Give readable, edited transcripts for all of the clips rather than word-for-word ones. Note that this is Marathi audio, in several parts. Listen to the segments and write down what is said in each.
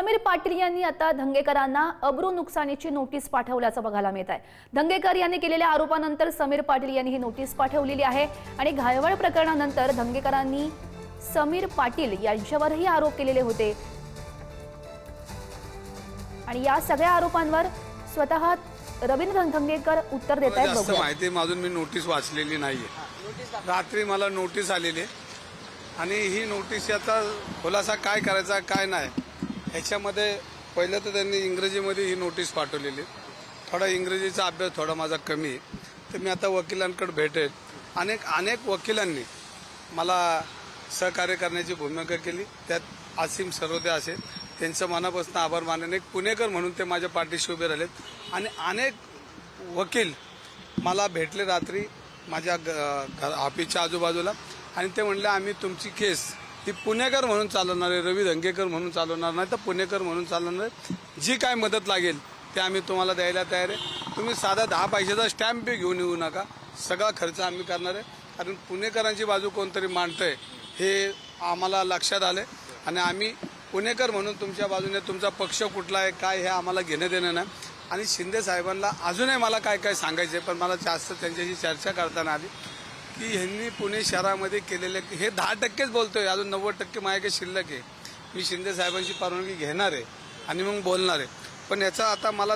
समीर पाटील यांनी आता धंगेकरांना अब्रू नुकसानीची नोटीस पाठवल्याचं बघायला मिळत आहे। धंगेकर यांनी केलेल्या आरोपानंतर समीर पाटील यांनी ही नोटीस पाठवलेली आहे आणि घायवळ प्रकरणानंतर धंगेकरांनी समीर पाटील यांच्यावरही आरोप केलेले होते आणि या सगळ्या आरोपांवर स्वतः रवींद्र धंगेकर उत्तर देत आहेत। जास्त माहिती अजून मी नोटीस वाचलेली नाहीये। रात्री मला नोटीस आलेली आणि ही नोटीस याचा खुलासा काय करायचा काय नाही ह्याच्यामध्ये पहिलं तर त्यांनी इंग्रजीमध्ये ही नोटीस पाठवलेली। थोडा इंग्रजीचा अभ्यास थोडा माझा कमी आहे, तर मी आता वकिलांकडे भेटेल। अनेक वकिलांनी मला सहकार्य करण्याची भूमिका केली, त्यात आसिम सरोदे असेल, त्यांचं मनापासून आभार मानणे। एक पुणेकर म्हणून ते माझ्या पाठीशी उभे राहिलेत आणि अनेक वकील मला भेटले रात्री माझ्या ऑफिसच्या आजूबाजूला आणि ते म्हणले आम्ही तुमची केस ही पुणेकर म्हणून चालवणार आहे, रवी धंगेकर म्हणून चालवणार नाही तर पुणेकर म्हणून चालवणार आहे। जी काय मदत लागेल ते आम्ही तुम्हाला द्यायला तयार आहे। तुम्ही साधा 10 पैशाचा स्टॅम्प बी घेऊन येऊ नका, सगळा खर्च आम्ही करणार आहे। कारण पुणेकरांची बाजू कोणतरी मांडतंय हे आम्हाला लक्षात आलंय आणि आम्ही पुणेकर म्हणून तुमच्या बाजूने, तुमचा पक्ष कुठला आहे काय हे आम्हाला घेणं देणं नाही। आणि शिंदे साहेबांना अजूनही मला काय काय सांगायचं, पण मला जास्त त्यांच्याशी चर्चा करताना आली की ह्यांनी पुणे शहरामध्ये केलेले हे 10%च बोलतोय, अजून 90% माझ्याकडे शिल्लक आहे। मी शिंदे साहेबांची परवानगी घेणार आहे आणि मग बोलणार आहे। पण याचा आता मला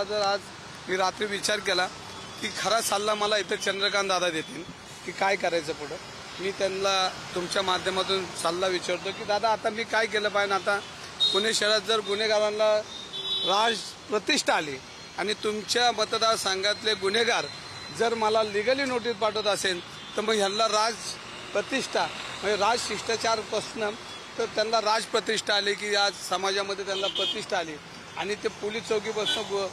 जर आज मी रात्री विचार केला की खरा सल्ला मला इथं चंद्रकांत दादा देतील की काय करायचं पुढं। मी त्यांना तुमच्या माध्यमातून सल्ला विचारतो की दादा आता मी काय केलं पाहिजे। आता पुणे शहरात जर गुन्हेगारांना राज प्रतिष्ठा आली आणि तुमच्या मतदारसंघातले गुन्हेगार जर मला लिगली नोटीस पाठवत असेल तर मग ह्यांना राज प्रतिष्ठा म्हणजे राज शिष्टाचारपासून तर त्यांना राज प्रतिष्ठा आली की आज समाजामध्ये त्यांना प्रतिष्ठा आली आणि ते पोलीस चौकीपासून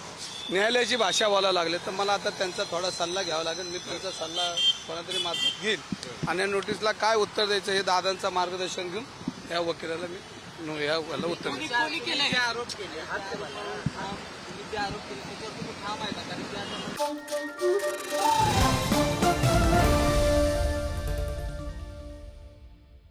न्यायालयाची भाषा बोलायला लागले। तर मला आता त्यांचा थोडा सल्ला घ्यावा लागेल। मी त्यांचा सल्ला कोणातरी मार्फत घेईल आणि या नोटीसला काय उत्तर द्यायचं हे दादांचं मार्गदर्शन घेऊन या वकिलाला मी याला उत्तर देईन।